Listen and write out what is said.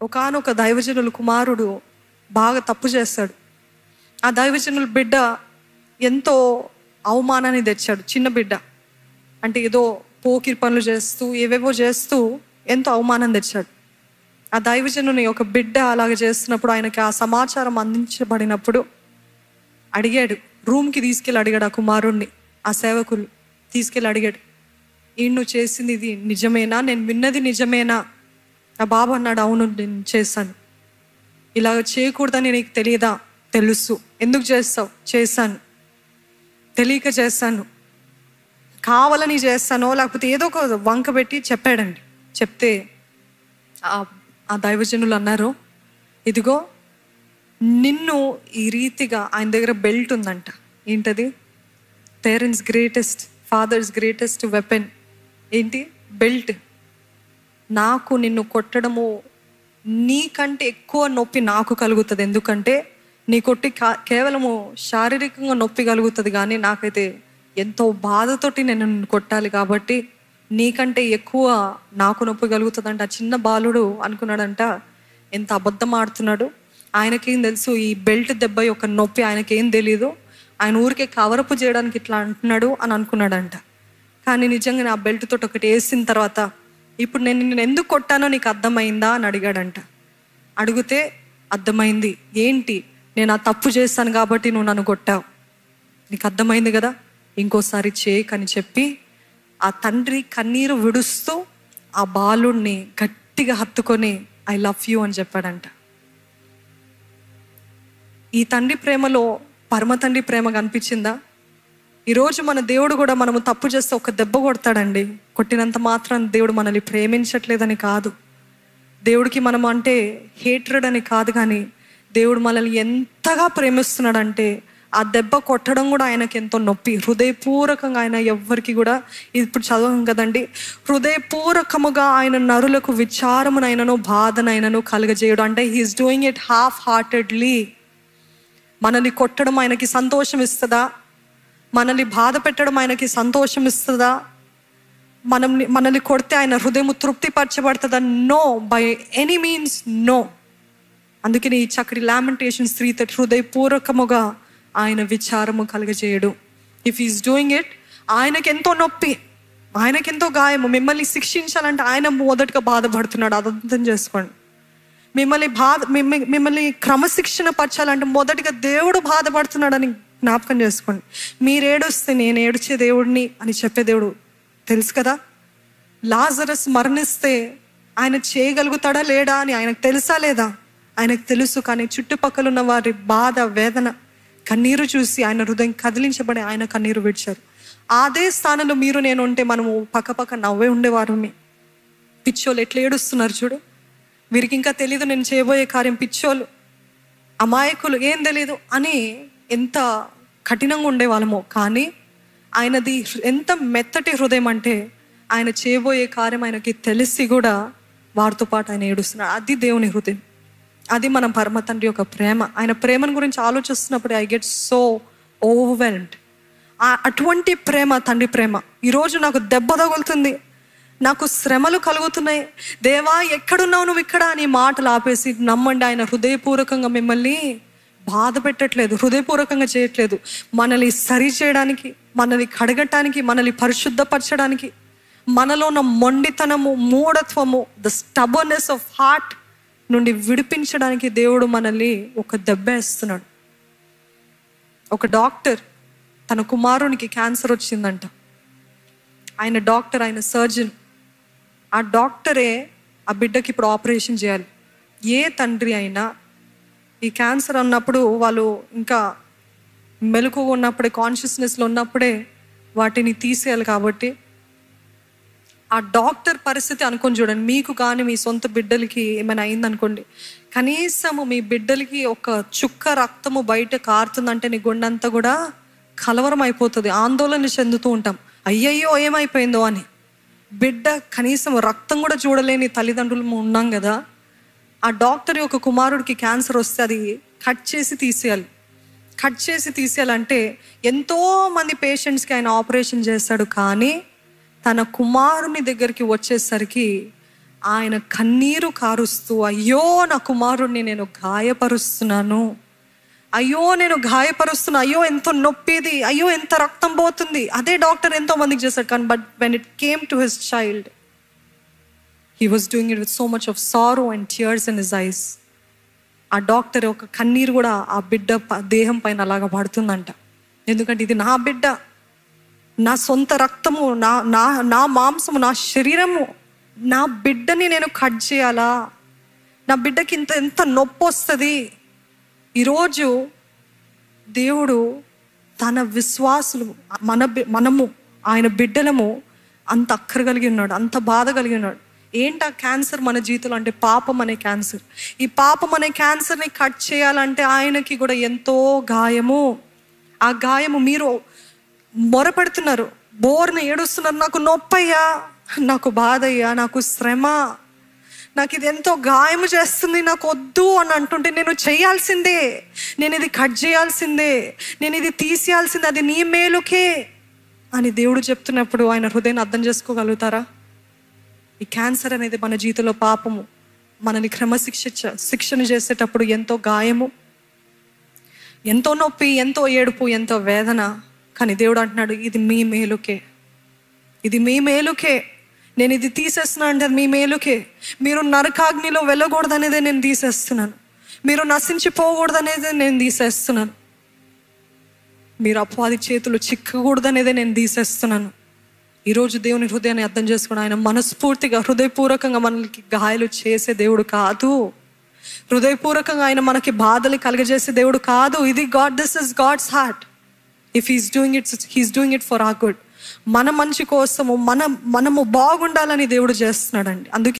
ఒకానొక దైవజనుల కుమారుడు బాగా తప్పు చేస్తాడు. ఆ దైవజనుల బిడ్డ ఎంతో అవమానాన్ని తెచ్చాడు. చిన్న బిడ్డ అంటే ఏదో పోకిరి పనులు చేస్తూ ఏవేవో చేస్తూ ఎంతో అవమానం తెచ్చాడు. ఆ దైవజనుని ఒక బిడ్డ అలాగ చేస్తున్నప్పుడు ఆయనకి ఆ సమాచారం అందించబడినప్పుడు అడిగాడు, రూమ్కి తీసుకెళ్ళి అడిగాడు. ఆ కుమారుణ్ణి ఆ సేవకులు తీసుకెళ్ళి అడిగాడు, నువ్వు చేసింది ఇది నిజమేనా, నేను విన్నది నిజమేనా? ఆ బాబు అన్నాడు, అవును నేను చేశాను. ఇలాగ చేయకూడదని నీకు తెలియదా? తెలుసు. ఎందుకు చేస్తావు? చేశాను, తెలియక చేశాను, కావాలని చేస్తానో లేకపోతే ఏదో ఒక వంక పెట్టి చెప్పాడండి. చెప్తే ఆ దైవజనులు అన్నారు, ఇదిగో నిన్ను ఈ రీతిగా, ఆయన దగ్గర బెల్ట్ ఉందంట. ఏంటది? Parents greatest, fathers greatest weapon ఏంటి? బెల్ట్. నాకు నిన్ను కొట్టడము నీకంటే ఎక్కువ నొప్పి నాకు కలుగుతుంది. ఎందుకంటే నీ కొట్టి కేవలము శారీరకంగా నొప్పి కలుగుతుంది, కానీ నాకైతే ఎంతో బాధతోటి నేను నిన్ను కొట్టాలి, కాబట్టి నీకంటే ఎక్కువ నాకు నొప్పి కలుగుతుందంట. ఆ చిన్న బాలుడు అనుకున్నాడంట, ఎంత అబద్ధం ఆడుతున్నాడు, ఆయనకేం తెలుసు ఈ బెల్ట్ దెబ్బ యొక్క నొప్పి, ఆయనకేం తెలీదు, ఆయన ఊరికే కవరపు చేయడానికి ఇట్లా అంటున్నాడు అని అనుకున్నాడంట. కానీ నిజంగా ఆ బెల్ట్ తోటి ఒకటి వేసిన తర్వాత, ఇప్పుడు నేను నిన్ను ఎందుకు కొట్టానో నీకు అర్థమైందా అని అడిగాడంట. అడిగితే అర్థమైంది. ఏంటి? నేను ఆ తప్పు చేస్తాను కాబట్టి నువ్వు నన్ను కొట్టావు, నీకు అర్థమైంది కదా, ఇంకోసారి చేయకని చెప్పి ఆ తండ్రి కన్నీరు విడుస్తూ ఆ బాలుడిని గట్టిగా హత్తుకొని ఐ లవ్ యూ అని చెప్పాడంట. ఈ తండ్రి ప్రేమలో పరమ తండ్రి ప్రేమ కనిపించిందా? ఈరోజు మన దేవుడు కూడా మనము తప్పు చేస్తే ఒక దెబ్బ కొడతాడండి. కొట్టినంత మాత్రం దేవుడు మనల్ని ప్రేమించట్లేదని కాదు, దేవుడికి మనం అంటే హేట్రెడ్ అని కాదు, కానీ దేవుడు మనల్ని ఎంతగా ప్రేమిస్తున్నాడంటే ఆ దెబ్బ కొట్టడం కూడా ఆయనకి ఎంతో నొప్పి. హృదయపూర్వకంగా ఆయన ఎవ్వరికి కూడా, ఇప్పుడు చదవం కదండి, హృదయపూర్వకముగా ఆయన నరులకు విచారమునైనను బాధనైనను కలుగజేయడం. అంటే he's doing it half heartedly. మనల్ని కొట్టడం ఆయనకి సంతోషం ఇస్తుందా? మనల్ని బాధ పెట్టడం ఆయనకి సంతోషం ఇస్తుందా? మనల్ని కొడితే ఆయన హృదయం తృప్తిపరచబడుతుందా? No, by any means no. అందుకని ఈ చక్కటి లామెంటేషన్స్ 3:30 హృదయపూర్వకముగా ఆయన విచారము కలుగజేయడు. ఇఫ్ ఈస్ డూయింగ్ ఇట్, ఆయనకి ఎంతో నొప్పి, ఆయనకెంతో గాయము. మిమ్మల్ని శిక్షించాలంటే ఆయన మొదటగా బాధపడుతున్నాడు, అది అర్థం చేసుకోండి. మిమ్మల్ని క్రమశిక్షణ పరచాలంటే మొదటిగా దేవుడు బాధపడుతున్నాడని జ్ఞాపకం చేసుకోండి. మీరు ఏడుస్తే నేను ఏడ్చే దేవుడిని అని చెప్పే దేవుడు తెలుసు కదా. లాజరస్ మరణిస్తే ఆయన చేయగలుగుతాడా లేడా అని ఆయనకు తెలుసా లేదా? ఆయనకు తెలుసు. కానీ చుట్టుపక్కల ఉన్న వారి బాధ, వేదన, కన్నీరు చూసి ఆయన హృదయం కదిలించబడి ఆయన కన్నీరు విడిచారు. అదే స్థానంలో మీరు నేను ఉంటే మనము పక్క నవ్వే ఉండేవారు. పిచ్చోళ్ళు ఎట్లా ఏడుస్తున్నారు చూడు, వీరికి ఇంకా తెలీదు నేను చేయబోయే కార్యం, పిచ్చోళ్ళు, అమాయకులు, ఏం తెలీదు అని ఎంత కఠినంగా ఉండేవాళ్ళమో. కానీ ఆయనది ఎంత మెత్తటి హృదయం అంటే ఆయన చేయబోయే కార్యం ఆయనకి తెలిసి కూడా వారితో పాటు ఆయన ఏడుస్తున్నాడు. అది దేవుని హృదయం, అది మన పరమ తండ్రి యొక్క ప్రేమ. ఆయన ప్రేమను గురించి ఆలోచిస్తున్నప్పుడు ఐ గెట్ సో ఓవర్వెల్మ్డ్. అటువంటి ప్రేమ తండ్రి ప్రేమ. ఈరోజు నాకు దెబ్బ తగులుతుంది, నాకు శ్రమలు కలుగుతున్నాయి, దేవా ఎక్కడున్నావు నువ్వు ఇక్కడ అని మాటలు ఆపేసి నమ్మండి, ఆయన హృదయపూర్వకంగా మిమ్మల్ని బాధ పెట్టట్లేదు, హృదయపూర్వకంగా చేయట్లేదు. మనల్ని సరి చేయడానికి, మనల్ని కడగటానికి, మనల్ని పరిశుద్ధపరచడానికి, మనలో ఉన్న మొండితనము, మూఢత్వము, ద స్టబర్నెస్ ఆఫ్ హార్ట్ నుండి విడిపించడానికి దేవుడు మనల్ని ఒక దెబ్బ వేస్తున్నాడు. ఒక డాక్టర్ తన కుమారునికి క్యాన్సర్ వచ్చిందంట. ఆయన డాక్టర్, ఆయన సర్జన్. ఆ డాక్టరే ఆ బిడ్డకి ఇప్పుడు ఆపరేషన్ చేయాలి. ఏ తండ్రి అయినా ఈ క్యాన్సర్ అన్నప్పుడు వాళ్ళు ఇంకా మెలకుగా ఉన్నప్పుడే, కాన్షియస్నెస్లో ఉన్నప్పుడే వాటిని తీసేయాలి. కాబట్టి ఆ డాక్టర్ పరిస్థితి అనుకొని చూడండి. మీకు కానీ మీ సొంత బిడ్డలకి ఏమైనా అయిందనుకోండి, కనీసము మీ బిడ్డలకి ఒక చుక్క రక్తము బయట కారుతుందంటే నీ గుండెంతా కూడా కలవరం అయిపోతుంది, ఆందోళన చెందుతూ ఉంటాం, అయ్యయ్యో ఏమైపోయిందో అని. బిడ్డ కనీసం రక్తం కూడా చూడలేని తల్లిదండ్రులు ఉన్నాం కదా. ఆ డాక్టర్ యొక్క కుమారుడికి క్యాన్సర్ వస్తే అది కట్ చేసి తీసేయాలంటే ఎంతోమంది పేషెంట్స్కి ఆయన ఆపరేషన్ చేస్తాడు. కానీ తన కుమారుని దగ్గరికి వచ్చేసరికి ఆయన కన్నీరు కారుస్తూ, అయ్యో నా కుమారుడిని నేను గాయపరుస్తున్నాను, అయ్యో నేను గాయపరుస్తున్నా, అయ్యో ఎంతో నొప్పిది, అయ్యో ఎంత రక్తం పోతుంది. అదే డాక్టర్ ఎంతో మందికి చేశాడు, కానీ but when it came to his child, he was doing it with so much of sorrow and tears in his eyes. ఆ డాక్టర్ ఒక కన్నీరు కూడా ఆ బిడ్డ దేహం పైన అలాగా పడుతుందంట. ఎందుకంటే ఇది నా బిడ్డ, నా సొంత రక్తము, నా నా నా మాంసము, నా శరీరము, నా బిడ్డని నేను కట్ చేయాలా? నా బిడ్డకి ఎంత నొప్పి వస్తుంది? ఈరోజు దేవుడు తన విశ్వాసులు, మనము ఆయన బిడ్డలము అంత అక్కర కలిగి ఉన్నాడు, అంత బాధ కలిగి ఉన్నాడు. ఏంటి ఆ క్యాన్సర్ మన జీవితంలో అంటే పాపం అనే క్యాన్సర్. ఈ పాపం అనే క్యాన్సర్ని కట్ చేయాలంటే ఆయనకి కూడా ఎంతో గాయము. ఆ గాయము మీరు మొరపెడుతున్నారు, బోర్ని ఏడుస్తున్నారు, నాకు నొప్పయ్యా, నాకు బాధ అయ్యా, నాకు శ్రమ, నాకు ఇది ఎంతో గాయము చేస్తుంది, నాకు వద్దు అని అంటుంటే, నేను చేయాల్సిందే, నేను ఇది కట్ చేయాల్సిందే, నేను ఇది తీసేయాల్సిందే, అది నీ మేలుకే అని దేవుడు చెప్తున్నప్పుడు ఆయన హృదయాన్ని అర్థం చేసుకోగలుగుతారా? ఈ క్యాన్సర్ అనేది మన జీవితంలో పాపము, మనని శిక్షణ చేసేటప్పుడు ఎంతో గాయము, ఎంతో నొప్పి, ఎంతో ఏడుపు, ఎంతో వేదన. కానీ దేవుడు అంటున్నాడు, ఇది మీ మేలుకే, ఇది మీ మేలుకే, నేను ఇది తీసేస్తున్నా అంటే అది మీ మేలుకే. మీరు నరకాగ్నిలో వెళ్ళకూడదు అనేది నేను తీసేస్తున్నాను, మీరు నశించిపోకూడదు అనేది నేను తీసేస్తున్నాను, మీరు అపవాది చేతులు చిక్కకూడదు అనేది నేను తీసేస్తున్నాను. ఈరోజు దేవుని హృదయాన్ని అర్థం చేసుకుని ఆయన మనస్ఫూర్తిగా హృదయపూర్వకంగా మనకి గాయాలు చేసే దేవుడు కాదు, హృదయపూర్వకంగా ఆయన మనకి బాధలు కలగజేసే దేవుడు కాదు. ఇది this is God's heart. If he's doing it for our good, మన మంచి కోసము, మనము బాగుండాలని దేవుడు చేస్తున్నాడండి. అందుకే